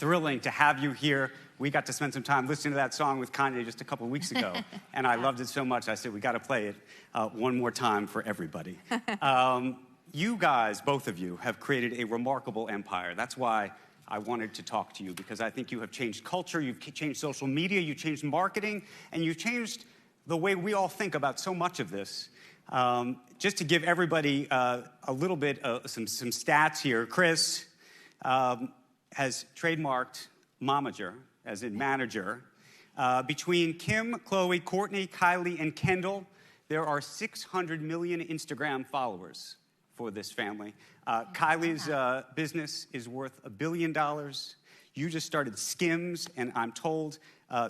thrilling to have you here. We got to spend some time listening to that song with Kanye just a couple of weeks ago, and I loved it so much, I said, we got to play it one more time for everybody. You guys, both of you, have created a remarkable empire. That's why I wanted to talk to you, because I think you have changed culture, you've changed social media, you've changed marketing, and you've changed the way we all think about so much of this. Just to give everybody a little bit of some stats here, Kris has trademarked momager, as in manager. Between Kim, Khloe, Kourtney, Kylie, and Kendall, there are 600 million Instagram followers for this family. Kylie's business is worth $1 billion. You just started Skims, and I'm told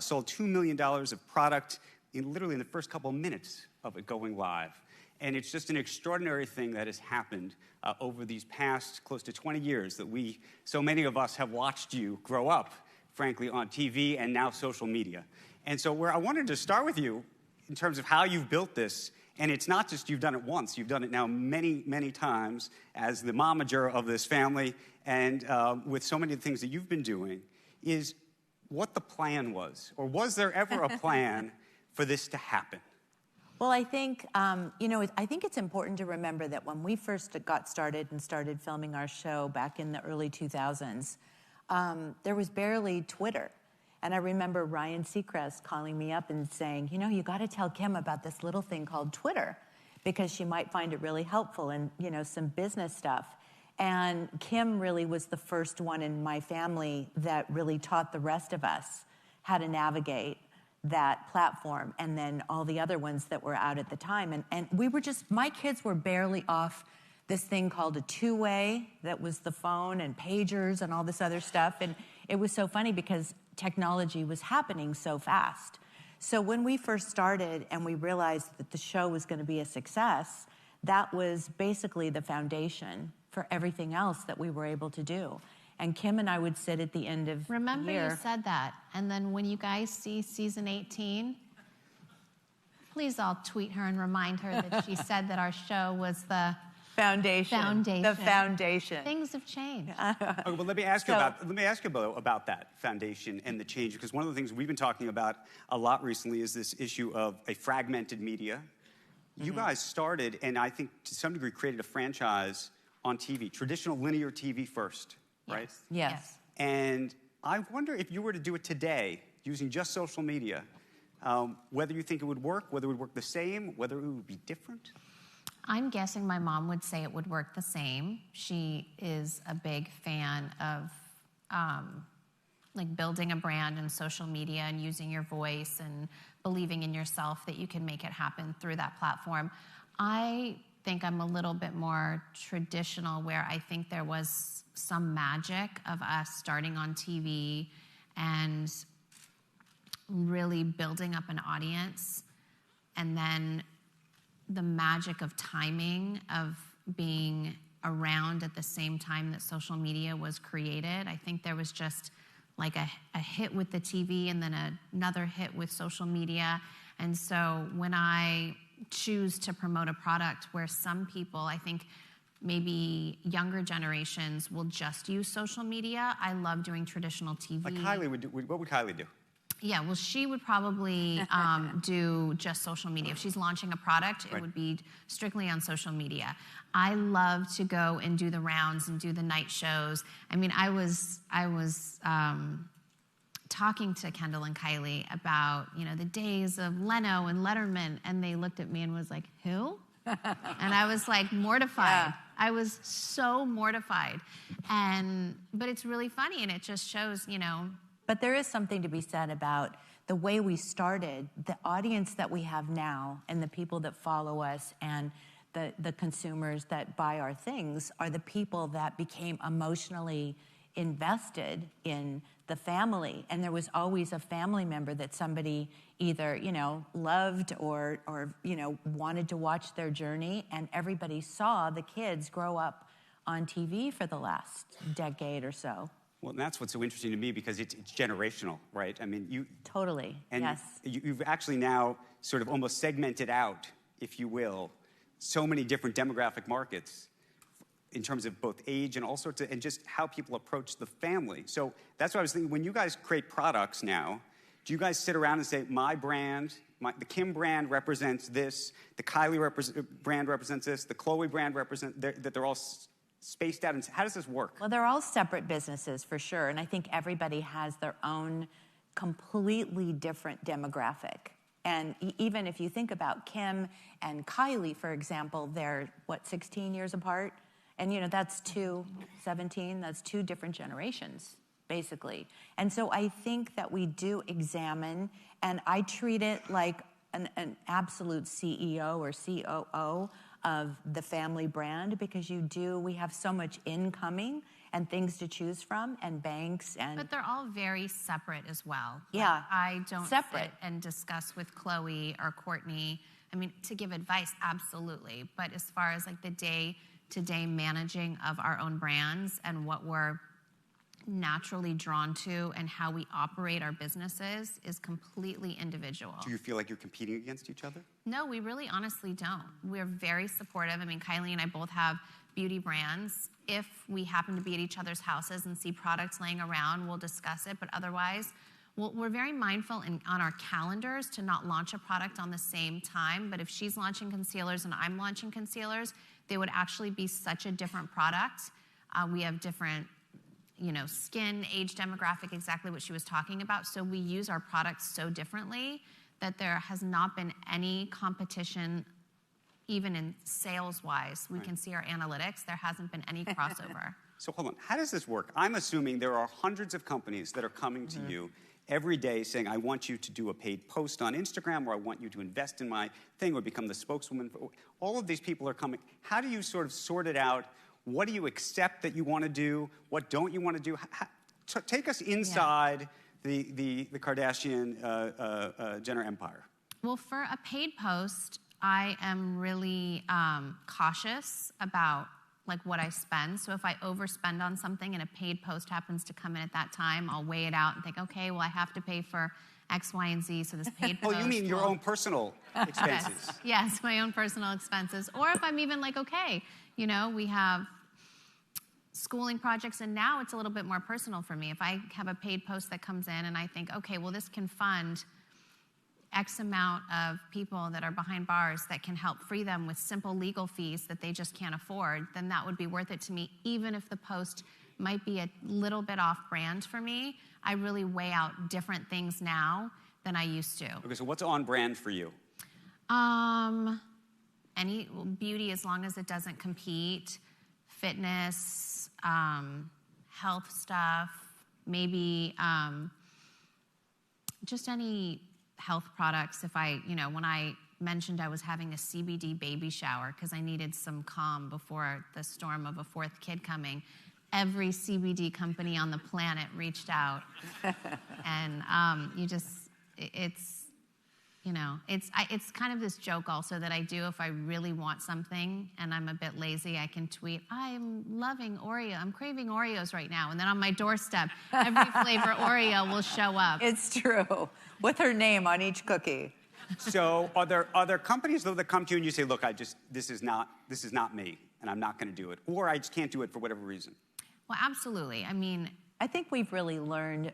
sold $2 million of product literally in the first couple of minutes of it going live. And it's just an extraordinary thing that has happened over these past close to 20 years that so many of us have watched you grow up, frankly, on TV and now social media. And so where I wanted to start with you in terms of how you've built this, and it's not just you've done it once, you've done it now many, many times as the momager of this family, and with so many things that you've been doing, is what the plan was, or was there ever a plan for this to happen? Well, I think, I think it's important to remember that when we first got started and started filming our show back in the early 2000s, there was barely Twitter. And I remember Ryan Seacrest calling me up and saying, you got to tell Kim about this little thing called Twitter, because she might find it really helpful and, some business stuff. And Kim really was the first one in my family that really taught the rest of us how to navigate that platform, and then all the other ones that were out at the time. And we were my kids were barely off this thing called a two-way that was the phone and pagers and all this other stuff. And it was so funny because technology was happening so fast. So when we first started and we realized that the show was going to be a success, that was basically the foundation for everything else that we were able to do. And Kim and I would sit at the end of Remember the year. You said that. And then when you guys see season 18, please all tweet her and remind her that she said that our show was the foundation. The foundation. Things have changed. Okay, well, let me ask you about that foundation and the change, because one of the things we've been talking about a lot recently is this issue of a fragmented media. Mm-hmm. You guys started, and I think to some degree created a franchise on TV, traditional linear TV first. Right? Yes. And I wonder if you were to do it today using just social media, whether you think it would work, whether it would work the same, whether it would be different? I'm guessing my mom would say it would work the same. She is a big fan of building a brand and social media and using your voice and believing in yourself that you can make it happen through that platform. I think I'm a little bit more traditional, where I think there was some magic of us starting on TV and really building up an audience, and then the magic of timing, of being around at the same time that social media was created. I think there was just like a hit with the TV and then another hit with social media. And so when I choose to promote a product where some people, I think maybe younger generations, will just use social media, I love doing traditional TV. Like Kylie would do. What would Kylie do? Yeah, well, she would probably do just social media. If she's launching a product, it would be strictly on social media. I love to go and do the rounds and do the night shows. I mean, I was talking to Kendall and Kylie about, the days of Leno and Letterman, and they looked at me and was like, who? And I was like mortified. Yeah. I was so mortified. But it's really funny, and it just shows, But there is something to be said about the way we started, the audience that we have now, and the people that follow us, and the consumers that buy our things are the people that became emotionally invested in the family. And there was always a family member that somebody either, loved or wanted to watch their journey. And everybody saw the kids grow up on TV for the last decade or so. Well, and that's what's so interesting to me, because it's generational, right? I mean, you... Totally, and yes. You've actually now sort of almost segmented out, if you will, so many different demographic markets. in terms of both age and all sorts of, and just how people approach the family. So that's what I was thinking. When you guys create products now, do you guys sit around and say, my brand, the Kim brand represents this, the Kylie brand represents this, the Chloe brand represents, that they're all spaced out? And how does this work? Well, they're all separate businesses for sure. And I think everybody has their own completely different demographic. And even if you think about Kim and Kylie, for example, they're, 16 years apart? And, that's 17, that's 2 different generations, basically. And so I think that we do examine, and I treat it like an absolute CEO or COO of the family brand, because we have so much incoming and things to choose from, and banks and... But they're all very separate as well. Yeah, like, I don't sit and discuss with Chloe or Courtney. I mean, to give advice, absolutely. But as far as like the day-to-day managing of our own brands and what we're naturally drawn to and how we operate our businesses is completely individual. Do you feel like you're competing against each other? No, we really honestly don't. We're very supportive. I mean, Kylie and I both have beauty brands. If we happen to be at each other's houses and see products laying around, we'll discuss it. But otherwise, we're very mindful on our calendars to not launch a product on the same time. But if she's launching concealers and I'm launching concealers, they would actually be such a different product. We have different, skin, age demographic, exactly what she was talking about. So we use our products so differently that there has not been any competition. Even in sales-wise, we can see our analytics. There hasn't been any crossover. So hold on. How does this work? I'm assuming there are hundreds of companies that are coming to you every day saying, I want you to do a paid post on Instagram, or I want you to invest in my thing, or become the spokeswoman. All of these people are coming. How do you sort of sort it out? What do you accept that you want to do? What don't you want to do? Take us inside the Kardashian Jenner empire. Well, for a paid post, I am really cautious about like what I spend. So if I overspend on something and a paid post happens to come in at that time, I'll weigh it out and think, okay, well, I have to pay for X, Y, and Z, so this paid post. Oh, you mean your own personal expenses? Yes, my own personal expenses. Or if I'm even like, okay, we have schooling projects, and now it's a little bit more personal for me. If I have a paid post that comes in and I think, okay, well, this can fund X amount of people that are behind bars that can help free them with simple legal fees that they just can't afford, then that would be worth it to me, even if the post might be a little bit off brand for me. I really weigh out different things now than I used to. Okay, so what's on brand for you? Any beauty, as long as it doesn't compete, fitness, health stuff, maybe just any health products. If when I mentioned I was having a CBD baby shower because I needed some calm before the storm of a 4th kid coming, every CBD company on the planet reached out. And it's kind of this joke also that I do. If I really want something and I'm a bit lazy, I can tweet, I'm loving Oreo. I'm craving Oreos right now. And then on my doorstep, every flavor Oreo will show up. It's true. With her name on each cookie. So are there companies though that come to you and you say, look, this is not me, and I'm not going to do it, or I just can't do it for whatever reason? Well, absolutely. I mean, I think we've really learned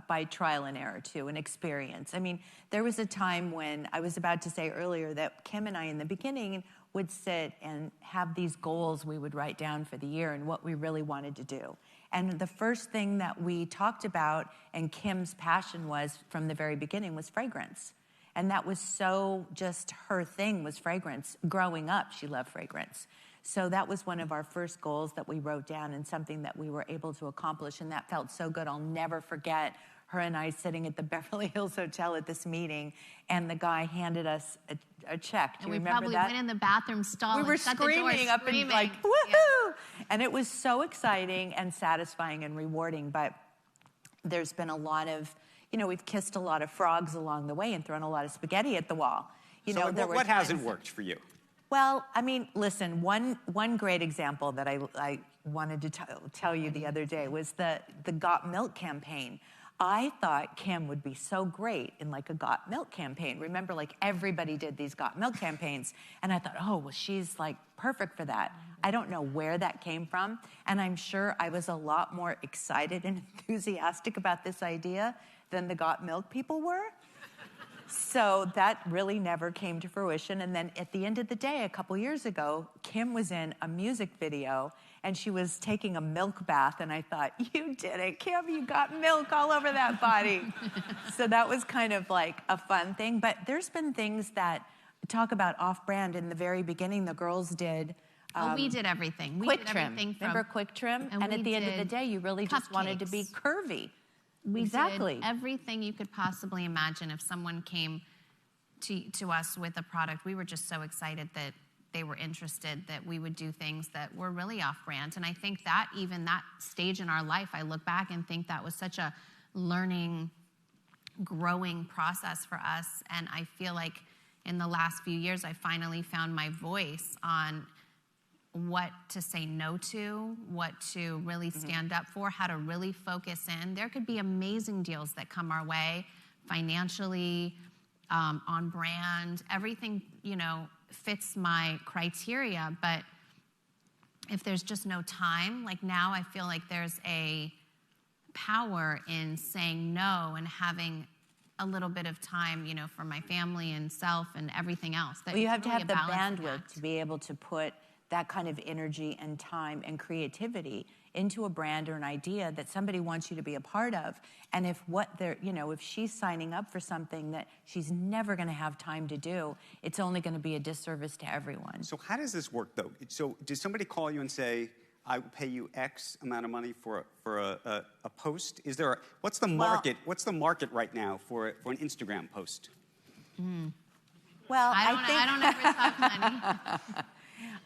by trial and error, too, and experience. I mean, there was a time when I was about to say earlier that Kim and I, in the beginning, would sit and have these goals we would write down for the year and what we really wanted to do. And the first thing that we talked about, and Kim's passion was from the very beginning, was fragrance. And that was so just her thing, was fragrance. Growing up, she loved fragrance. So that was one of our first goals that we wrote down, and something that we were able to accomplish, and that felt so good. I'll never forget her and I sitting at the Beverly Hills Hotel at this meeting, and the guy handed us a check. Do you remember that? We probably went in the bathroom stall and shut the door, screaming up and like, woohoo! Yeah. And it was so exciting and satisfying and rewarding, but there's been a lot of, we've kissed a lot of frogs along the way and thrown a lot of spaghetti at the wall. What hasn't worked for you? Well, I mean, listen, one great example that I wanted to tell you the other day was the Got Milk campaign. I thought Kim would be so great in like a Got Milk campaign. Remember, like everybody did these Got Milk campaigns. And I thought, oh, well, she's like perfect for that. I don't know where that came from. And I'm sure I was a lot more excited and enthusiastic about this idea than the Got Milk people were. So that really never came to fruition. And then at the end of the day, a couple years ago, Kim was in a music video and she was taking a milk bath. And I thought, you did it, Kim, you got milk all over that body. So that was kind of like a fun thing. But there's been things that talk about off-brand. In the very beginning, the girls did. We did everything. Quick Trim. Remember Quick Trim? And at the end of the day, you really just wanted to be curvy. We exactly. did everything you could possibly imagine. If someone came to us with a product, we were just so excited that they were interested, that we would do things that were really off-brand. And I think that even that stage in our life, I look back and think that was such a learning, growing process for us. And I feel like in the last few years, I finally found my voice on what to say no to, what to really stand up for, how to really focus in. There could be amazing deals that come our way, financially, on brand. Everything, fits my criteria. But if there's just no time, like now I feel like there's a power in saying no and having a little bit of time, for my family and self and everything else. Well, you have to have the bandwidth to be able to put that kind of energy and time and creativity into a brand or an idea that somebody wants you to be a part of. And if if she's signing up for something that she's never going to have time to do, it's only going to be a disservice to everyone. So how does this work, though? So did somebody call you and say, I will pay you X amount of money for a post? Is there what's the market? What's the market right now for an Instagram post? Well, I don't ever talk money.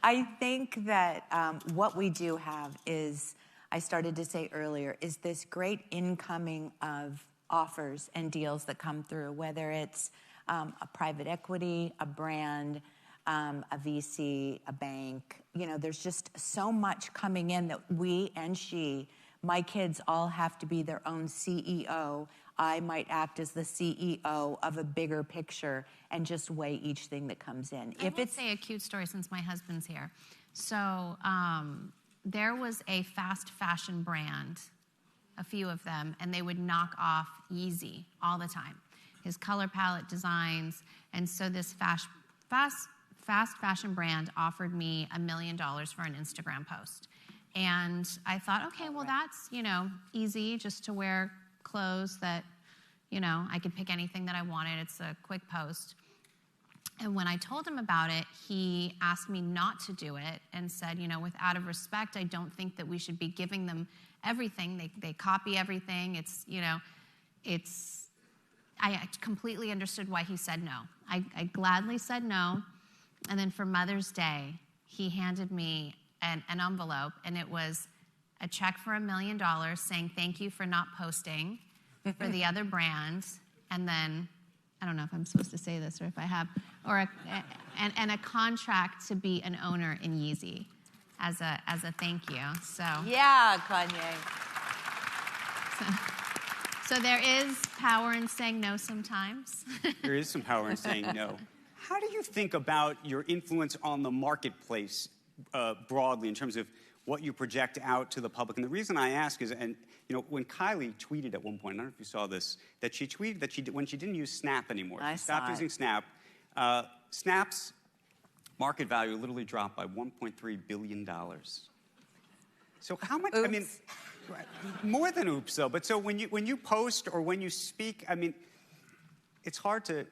I think that what we do have is, I started to say earlier, is this great incoming of offers and deals that come through, whether it's a private equity, a brand, a VC, a bank. There's just so much coming in that we and she, my kids all have to be their own CEO. I might act as the CEO of a bigger picture and just weigh each thing that comes in. I will say a cute story since my husband's here. So there was a fast fashion brand, a few of them, and they would knock off Yeezy all the time. His color palette designs. And so this fast fashion brand offered me $1 million for an Instagram post. And I thought, okay, well, that's, easy just to wear clothes that, I could pick anything that I wanted. It's a quick post. And when I told him about it, he asked me not to do it and said, out of respect, I don't think that we should be giving them everything. They copy everything. I completely understood why he said no. I gladly said no. And then for Mother's Day, he handed me an envelope, and it was a check for $1 million saying thank you for not posting for the other brands, and then I don't know if I'm supposed to say this or if I have, and a contract to be an owner in Yeezy as a thank you. So yeah, Kanye. So there is power in saying no sometimes. There is some power in saying no. How do you think about your influence on the marketplace broadly in terms of what you project out to the public? And the reason I ask is, when Kylie tweeted at one point, I don't know if you saw this, that she tweeted that when she didn't use Snap anymore, she stopped using Snap. Snap's market value literally dropped by $1.3 billion. So how much? Oops. I mean, more than oops, though. But so when you post or when you speak, it's hard to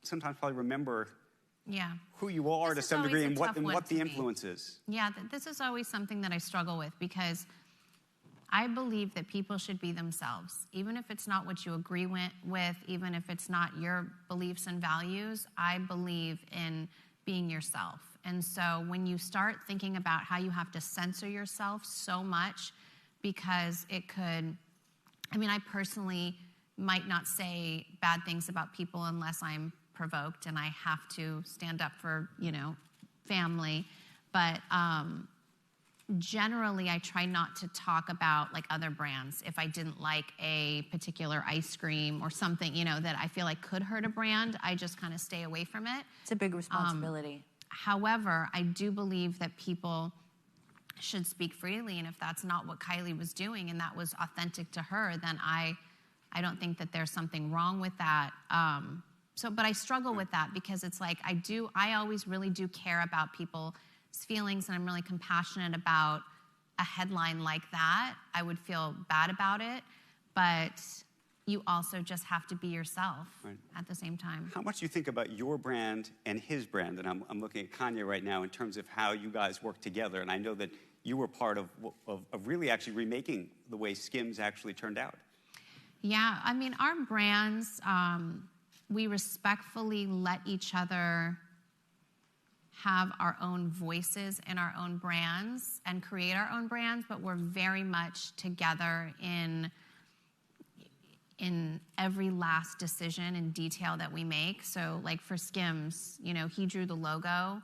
sometimes probably remember who you are to some degree and what the influence is. Yeah, this is always something that I struggle with because I believe that people should be themselves. Even if it's not what you agree with, even if it's not your beliefs and values, I believe in being yourself. And so when you start thinking about how you have to censor yourself so much because it could, I personally might not say bad things about people unless I'm provoked and I have to stand up for, family. But generally, I try not to talk about like other brands. If I didn't like a particular ice cream or something, you know, that I feel like could hurt a brand, I just kind of stay away from it. It's a big responsibility. However, I do believe that people should speak freely, and if that's not what Kylie was doing and that was authentic to her, then I don't think that there's something wrong with that. But I struggle with that because it's like I always really do care about people's feelings, and I'm really compassionate about a headline like that. I would feel bad about it, but you also just have to be yourself at the same time. How much do you think about your brand and his brand? And I'm looking at Kanye right now in terms of how you guys work together. And I know that you were part of really actually remaking the way Skims actually turned out. Yeah, I mean, our brands, we respectfully let each other have our own voices in our own brands and create our own brands, but we're very much together in every last decision and detail that we make. So like for Skims, you know, he drew the logo.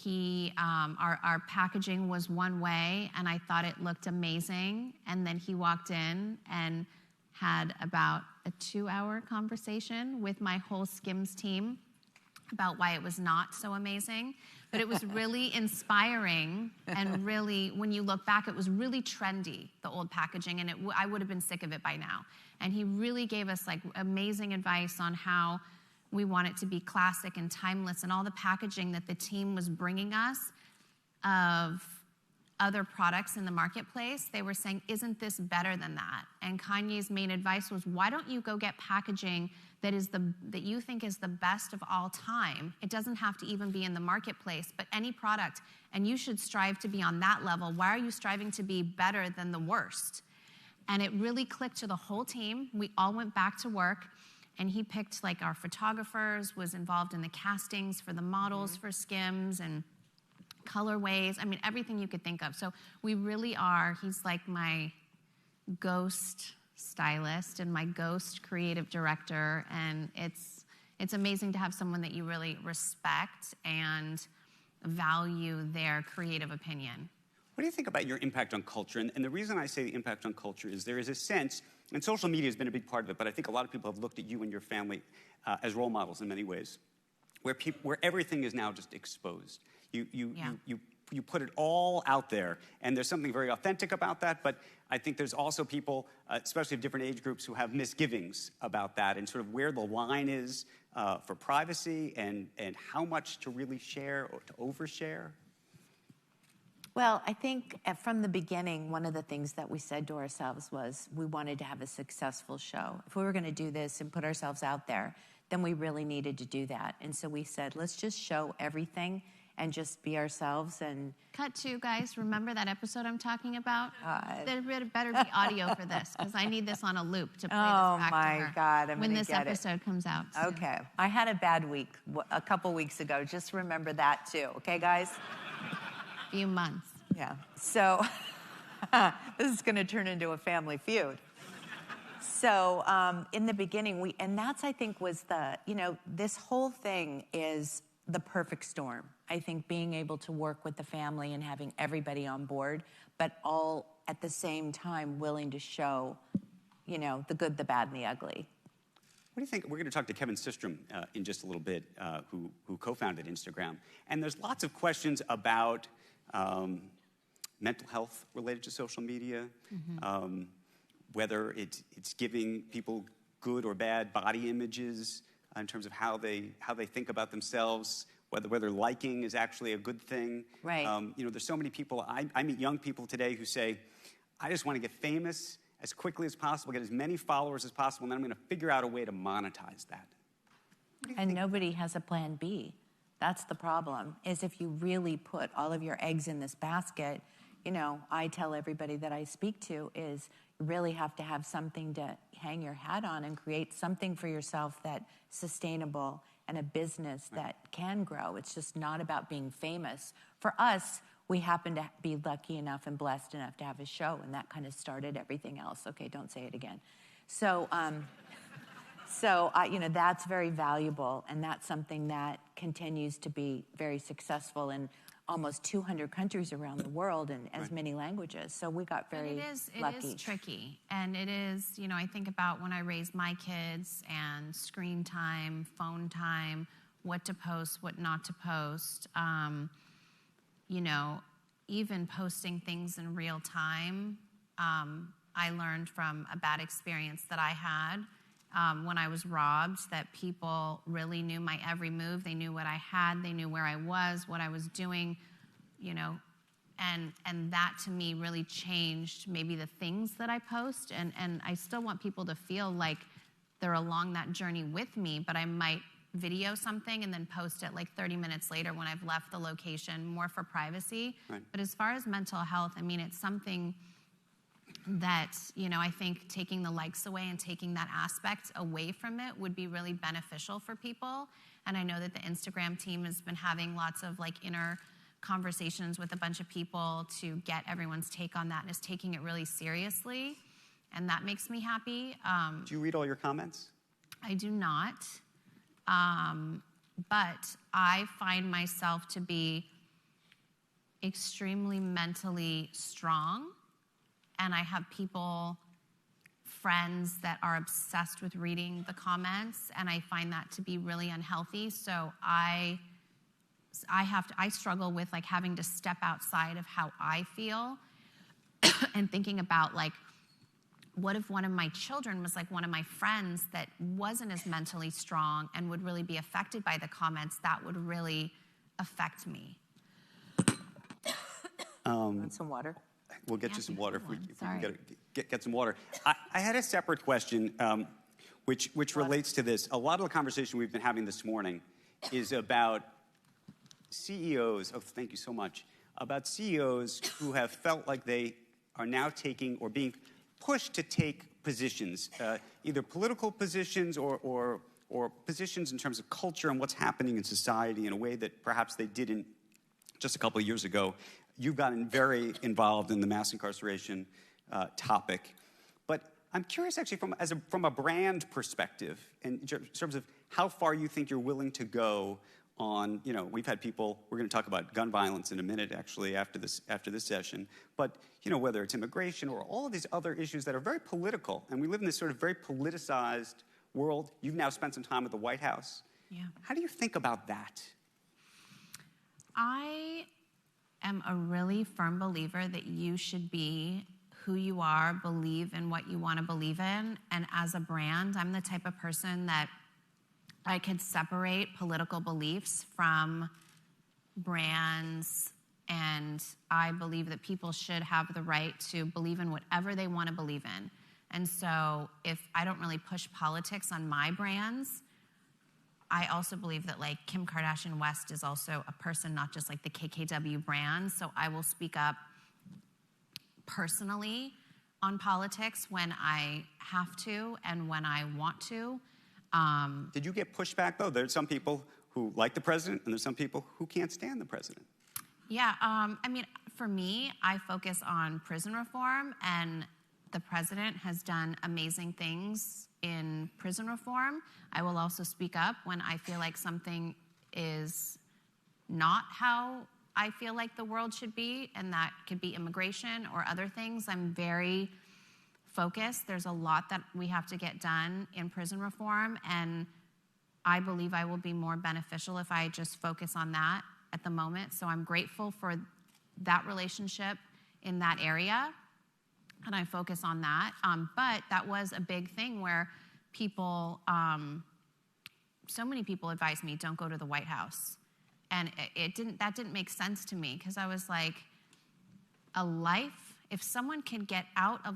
Our packaging was one way, and I thought it looked amazing. And then he walked in and had about a 2-hour conversation with my whole Skims team about why it was not so amazing. But it was really inspiring, and really, when you look back, it was really trendy, the old packaging, and I would have been sick of it by now. And he really gave us like amazing advice on how we want it to be classic and timeless, and all the packaging that the team was bringing us of other products in the marketplace, they were saying, isn't this better than that? And Kanye's main advice was, why don't you go get packaging that you think is the best of all time? It doesn't have to even be in the marketplace, but any product, and you should strive to be on that level. Why are you striving to be better than the worst? And it really clicked to the whole team. We all went back to work, and he picked like our photographers, was involved in the castings for the models for Skims and colorways. I mean, everything you could think of. So we really are, he's like my ghost stylist and my ghost creative director. And it's amazing to have someone that you really respect and value their creative opinion. What do you think about your impact on culture? And the reason I say the impact on culture is there is a sense, and social media has been a big part of it, but I think a lot of people have looked at you and your family as role models in many ways, where everything is now just exposed. You put it all out there, and there's something very authentic about that, but I think there's also people, especially of different age groups, who have misgivings about that and sort of where the line is for privacy and how much to really share or to overshare. Well, I think from the beginning, one of the things that we said to ourselves was we wanted to have a successful show. If we were going to do this and put ourselves out there, then we really needed to do that. And so we said, let's just show everything and just be ourselves. And Cut to, guys. Remember that episode I'm talking about? There better be audio for this, because I need this on a loop to play this back to her. Oh, my God, I'm when gonna this get episode comes out. Soon. Okay. I had a bad week a couple weeks ago. Just remember that, too. Okay, guys? Few months. Yeah. So this is going to turn into a family feud. So in the beginning, and that's, I think, was this whole thing is the perfect storm. I think being able to work with the family and having everybody on board, but all at the same time willing to show, the good, the bad, and the ugly. What do you think? We're going to talk to Kevin Systrom in just a little bit, who co-founded Instagram. And there's lots of questions about mental health related to social media, whether it's giving people good or bad body images in terms of how they think about themselves, whether liking is actually a good thing. Right. There's so many people. I meet young people today who say, I just want to get famous as quickly as possible, get as many followers as possible, and then I'm going to figure out a way to monetize that. And nobody has a plan B. That's the problem, is if you really put all of your eggs in this basket, I tell everybody that I speak to is you really have to have something to hang your hat on and create something for yourself that's sustainable and a business that can grow. It's just not about being famous. For us, we happen to be lucky enough and blessed enough to have a show, and that kind of started everything else. Okay, don't say it again. So, that's very valuable, and that's something that continues to be very successful. And almost 200 countries around the world and as many languages. So we got very lucky. It is tricky. And it is, you know, I think about when I raised my kids and screen time, phone time, what to post, what not to post. You know, even posting things in real time, I learned from a bad experience that I had when I was robbed, that people really knew my every move. They knew what I had. They knew where I was, what I was doing, you know. And that, to me, really changed maybe the things that I post. And I still want people to feel like they're along that journey with me, but I might video something and then post it like 30 minutes later when I've left the location, more for privacy. Right. But as far as mental health, I mean, it's something that, you know, I think taking the likes away and taking that aspect away from it would be really beneficial for people. And I know that the Instagram team has been having lots of like inner conversations with a bunch of people to get everyone's take on that, and is taking it really seriously. And that makes me happy. Do you read all your comments? I do not. But I find myself to be extremely mentally strong. And I have people, friends that are obsessed with reading the comments, and I find that to be really unhealthy. So I struggle with like having to step outside of how I feel and thinking about like, what if one of my children was like one of my friends that wasn't as mentally strong and would really be affected by the comments? That would really affect me. Want some water? We'll get you some water if we can get some water. I had a separate question, which relates to this. A lot of the conversation we've been having this morning is about CEOs. Oh, thank you so much. About CEOs who have felt like they are now taking or being pushed to take positions, either political positions or positions in terms of culture and what's happening in society in a way that perhaps they didn't just a couple of years ago. You've gotten very involved in the mass incarceration topic. But I'm curious, actually, from a brand perspective, in terms of how far you think you're willing to go on, you know, we've had people, we're going to talk about gun violence in a minute, actually, after this session. But, you know, whether it's immigration or all of these other issues that are very political, and we live in this sort of very politicized world. You've now spent some time at the White House. Yeah. How do you think about that? I am a really firm believer that you should be who you are, believe in what you want to believe in. And as a brand, I'm the type of person that I could separate political beliefs from brands, and I believe that people should have the right to believe in whatever they want to believe in. And so if I don't really push politics on my brands, I also believe that like Kim Kardashian West is also a person, not just like the KKW brand. So I will speak up personally on politics when I have to and when I want to. Did you get pushback, though? There's some people who like the president, and there's some people who can't stand the president. Yeah, I mean, for me, I focus on prison reform, and the president has done amazing things in prison reform. I will also speak up when I feel like something is not how I feel like the world should be, and that could be immigration or other things. I'm very focused. There's a lot that we have to get done in prison reform, and I believe I will be more beneficial if I just focus on that at the moment. So I'm grateful for that relationship in that area, and I focus on that. But that was a big thing where people, so many people advised me, don't go to the White House. And that didn't make sense to me, because I was like, a life, if someone can get out of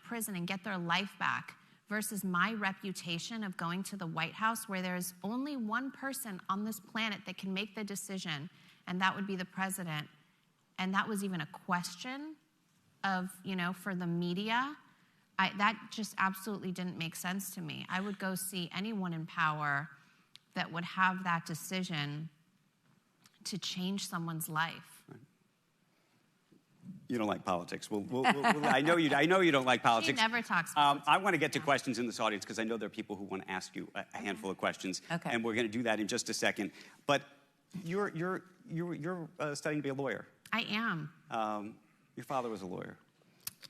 prison and get their life back versus my reputation of going to the White House, where there's only one person on this planet that can make the decision, and that would be the president. And that was even a question of, for the media. That just absolutely didn't make sense to me. I would go see anyone in power that would have that decision to change someone's life. You don't like politics. I know you don't like politics. She never talks politics. I want to get to questions in this audience, because I know there are people who want to ask you a handful of questions. Okay. And we're going to do that in just a second. But You're studying to be a lawyer. I am. Your father was a lawyer.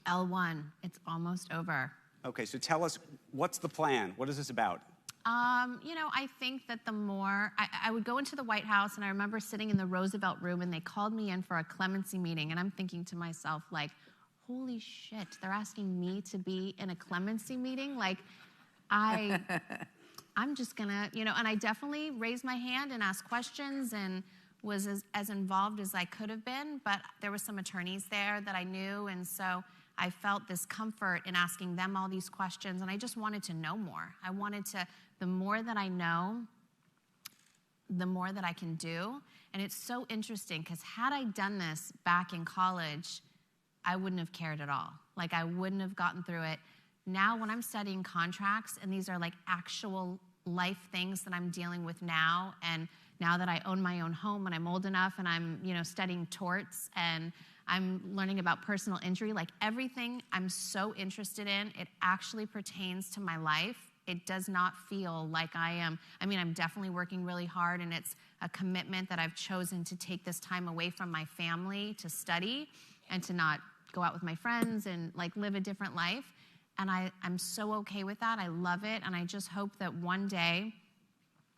L1. It's almost over. Okay, so tell us, what's the plan? What is this about? I think that the more, I would go into the White House, and I remember sitting in the Roosevelt room, and they called me in for a clemency meeting, and I'm thinking to myself, like, holy shit, they're asking me to be in a clemency meeting? Like, I'm just gonna, and I definitely raised my hand and asked questions and was as involved as I could have been, but there were some attorneys there that I knew, and so I felt this comfort in asking them all these questions, and I just wanted to know more. I wanted to, the more that I know, the more that I can do. And it's so interesting, because had I done this back in college, I wouldn't have cared at all. Like, I wouldn't have gotten through it. Now, when I'm studying contracts, and these are like actual life things that I'm dealing with now, and now that I own my own home and I'm old enough, and I'm, studying torts, and I'm learning about personal injury, like everything I'm so interested in, it actually pertains to my life. It does not feel like I'm definitely working really hard, and it's a commitment that I've chosen to take this time away from my family to study and to not go out with my friends and like live a different life. And I'm so okay with that. I love it. And I just hope that one day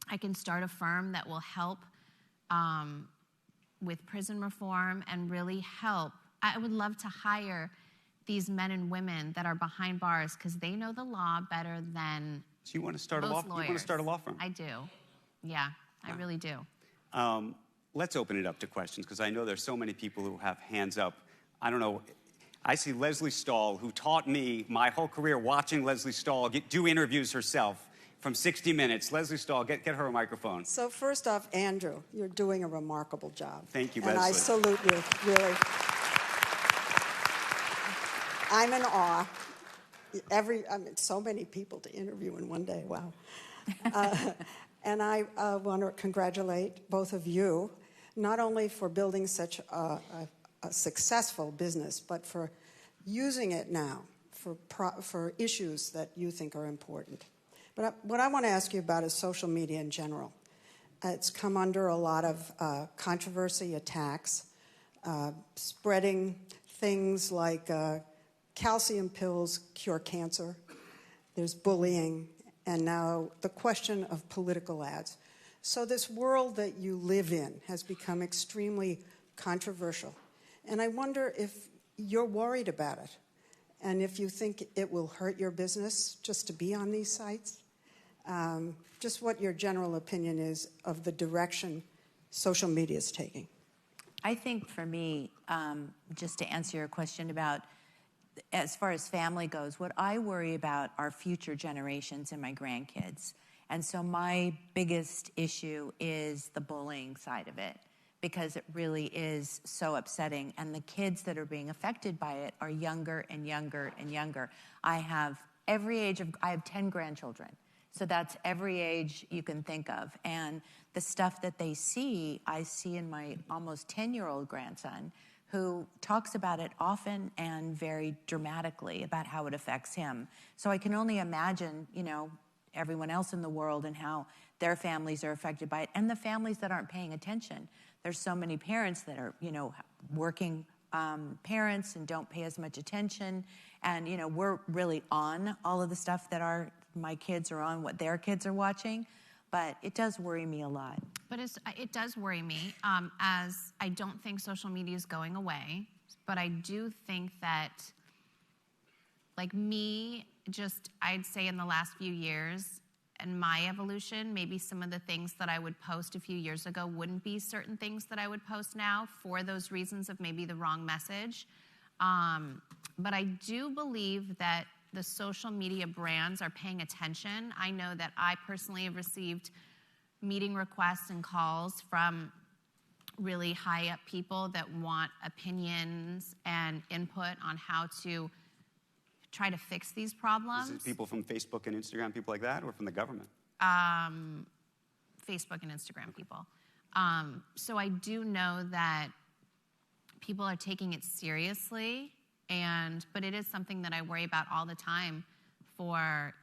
I can start a firm that will help with prison reform and really help. I would love to hire these men and women that are behind bars, because they know the law better than So you want to start a law? lawyers. You want to start a law firm? I do. Yeah, I really do. Let's open it up to questions, because I know there's so many people who have hands up. I don't know. I see Leslie Stahl, who taught me my whole career watching Leslie Stahl do interviews herself from 60 Minutes. Leslie Stahl, get her a microphone. So first off, Andrew, you're doing a remarkable job. Thank you, and Leslie. I salute you, really. I'm in awe. So many people to interview in one day, wow. And I want to congratulate both of you, not only for building such a successful business, but for using it now for issues that you think are important. But what I want to ask you about is social media in general. It's come under a lot of controversy, attacks, spreading things like calcium pills cure cancer. There's bullying, and now the question of political ads. So this world that you live in has become extremely controversial. And I wonder if you're worried about it, and if you think it will hurt your business just to be on these sites. Just what your general opinion is of the direction social media is taking. I think for me, just to answer your question about as far as family goes, what I worry about are future generations and my grandkids. And so my biggest issue is the bullying side of it, because it really is so upsetting. And the kids that are being affected by it are younger and younger and younger. I have 10 grandchildren. So that's every age you can think of. And the stuff that they see, I see in my almost 10-year-old grandson, who talks about it often and very dramatically about how it affects him. So I can only imagine, everyone else in the world and how their families are affected by it, and the families that aren't paying attention. There's so many parents that are, working parents and don't pay as much attention. And, we're really on all of the stuff that my kids are on, what their kids are watching. But it does worry me a lot. But it does worry me, as I don't think social media is going away. But I do think that, like me, I'd say in the last few years, and my evolution, maybe some of the things that I would post a few years ago wouldn't be certain things that I would post now for those reasons of maybe the wrong message. But I do believe that the social media brands are paying attention. I know that I personally have received meeting requests and calls from really high up people that want opinions and input on how to try to fix these problems. Is it people from Facebook and Instagram, people like that, or from the government? Facebook and Instagram people. So I do know that people are taking it seriously, but it is something that I worry about all the time for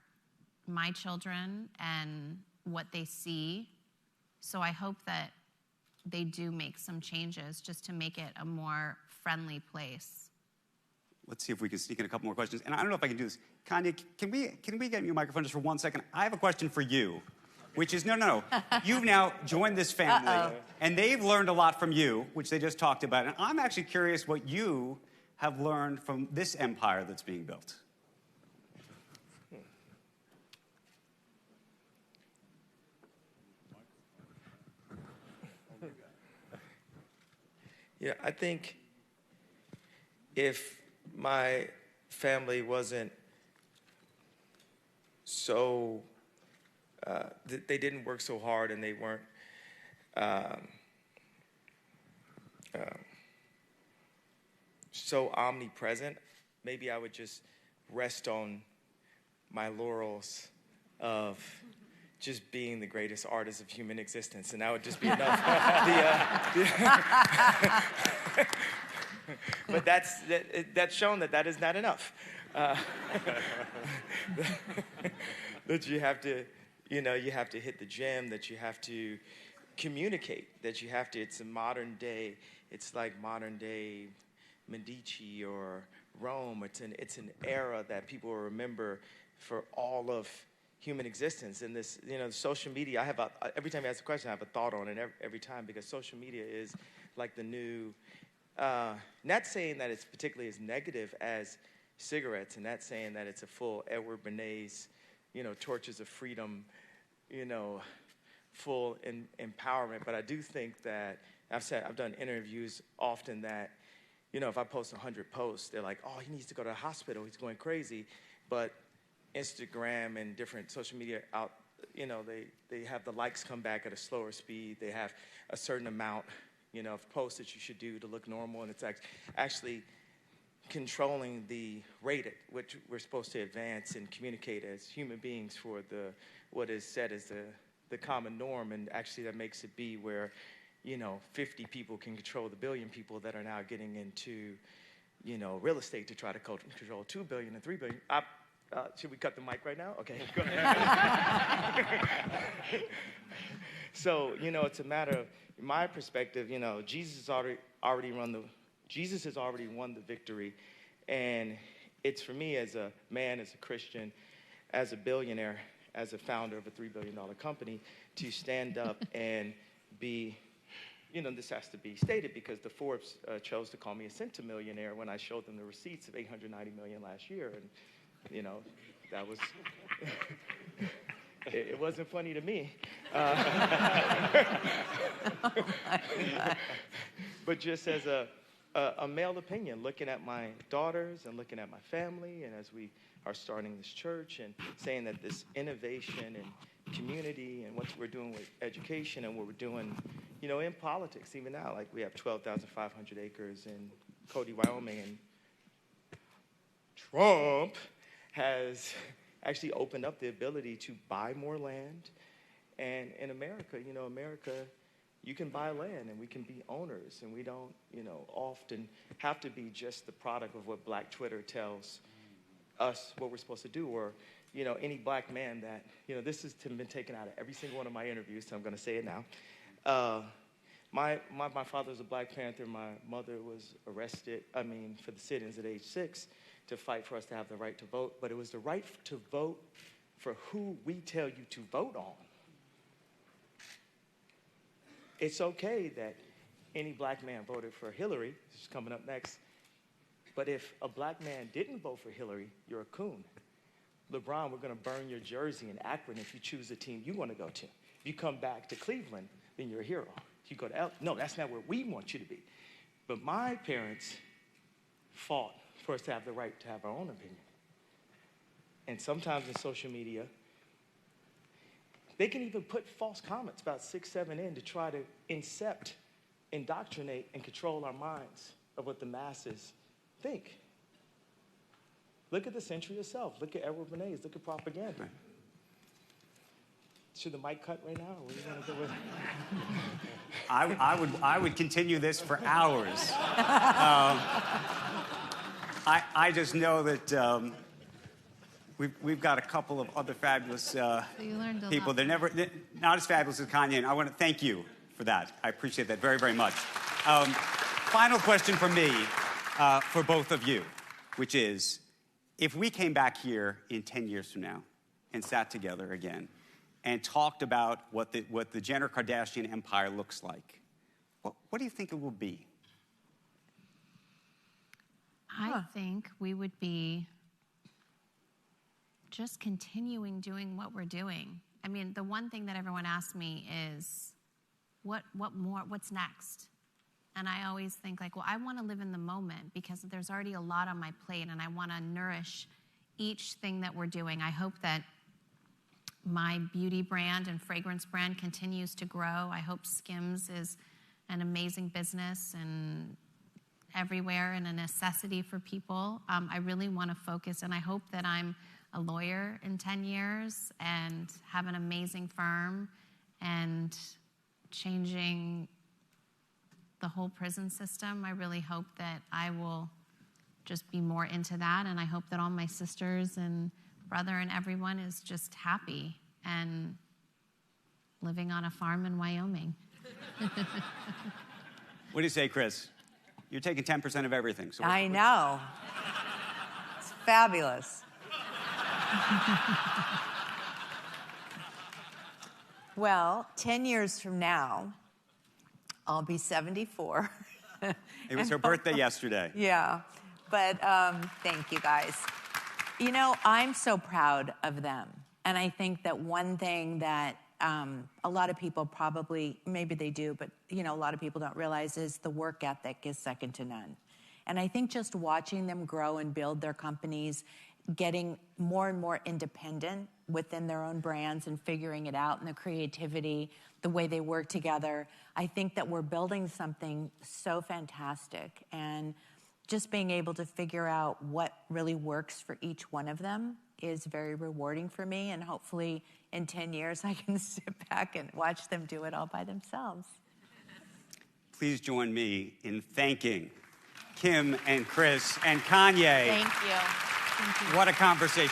my children and what they see. So I hope that they do make some changes just to make it a more friendly place. Let's see if we can sneak in a couple more questions. And I don't know if I can do this. Kanye, can we get you a microphone just for 1 second? I have a question for you, which is, no. You've now joined this family, and they've learned a lot from you, which they just talked about. And I'm actually curious what you have learned from this empire that's being built. Yeah, I think if my family wasn't so, they didn't work so hard and they weren't so omnipresent, maybe I would just rest on my laurels of just being the greatest artist of human existence, and that would just be enough. But that's shown that is not enough. That you have to, you have to hit the gym, that you have to communicate, that you have to, it's like modern day Medici or Rome. It's an era that people will remember for all of human existence. And this, social media, every time you ask a question, I have a thought on it every time, because social media is like the new, not saying that it's particularly as negative as cigarettes, and not saying that it's a full Edward Bernays, torches of freedom, full empowerment. But I do think that, I've done interviews often that, if I post 100 posts, they're like, oh, he needs to go to the hospital, he's going crazy. But Instagram and different social media out, they have the likes come back at a slower speed. They have a certain amount, of posts that you should do to look normal, and it's actually controlling the rate at which we're supposed to advance and communicate as human beings for what is said as the common norm, and actually that makes it be where 50 people can control the billion people that are now getting into real estate to try to control 2 billion and 3 billion. Should we cut the mic right now? Okay, go ahead. So, it's a matter of, in my perspective, Jesus has already won the victory. And it's for me as a man, as a Christian, as a billionaire, as a founder of a $3 billion company, to stand up and be, this has to be stated because the Forbes chose to call me a centimillionaire when I showed them the receipts of $890 million last year. And that was, it wasn't funny to me. But just as a male opinion, looking at my daughters and looking at my family, and as we are starting this church and saying that this innovation and community and what we're doing with education and what we're doing, in politics, even now, like we have 12,500 acres in Cody, Wyoming, and Trump has actually opened up the ability to buy more land. And in America, America, you can buy land and we can be owners, and we don't, often have to be just the product of what Black Twitter tells us what we're supposed to do, or, any black man that, this has been taken out of every single one of my interviews, so I'm going to say it now. My father was a Black Panther. My mother was arrested, for the sit-ins at age 6 to fight for us to have the right to vote. But it was the right to vote for who we tell you to vote on. It's okay that any black man voted for Hillary, this is coming up next, but if a black man didn't vote for Hillary, you're a coon. LeBron, we're going to burn your jersey in Akron if you choose the team you want to go to. If you come back to Cleveland, then you're a hero. If you go to no, that's not where we want you to be. But my parents fought for us to have the right to have our own opinion. And sometimes in social media, they can even put false comments about 6, 7 in to try to indoctrinate, and control our minds of what the masses think. Look at the century itself. Look at Edward Bernays. Look at propaganda. Should the mic cut right now? Or what do you want to go with? I would continue this for hours. I just know that we've got a couple of other fabulous people. They're not as fabulous as Kanye, and I want to thank you for that. I appreciate that very, very much. Final question from me for both of you, which is, if we came back here in 10 years from now and sat together again and talked about what the Jenner-Kardashian empire looks like, what do you think it will be? I think we would be just continuing doing what we're doing. I mean, the one thing that everyone asks me is, what's next? And I always think like, well, I want to live in the moment because there's already a lot on my plate and I want to nourish each thing that we're doing. I hope that my beauty brand and fragrance brand continues to grow. I hope Skims is an amazing business and everywhere and a necessity for people. I really want to focus, and I hope that I'm a lawyer in 10 years and have an amazing firm and changing the whole prison system. I really hope that I will just be more into that, and I hope that all my sisters and brother and everyone is just happy and living on a farm in Wyoming. What do you say, Kris? You're taking 10% of everything. So I know. It's fabulous. Well, 10 years from now, I'll be 74. It was her birthday yesterday. Yeah, but thank you guys. You know, I'm so proud of them. And I think that one thing that a lot of people probably, maybe they do, but you know, a lot of people don't realize is the work ethic is second to none. And I think just watching them grow and build their companies, getting more and more independent within their own brands and figuring it out, and the creativity, the way they work together, I think that we're building something so fantastic. And just being able to figure out what really works for each one of them is very rewarding for me. And hopefully in 10 years, I can sit back and watch them do it all by themselves. Please join me in thanking Kim and Kris and Kanye. Thank you. What a conversation.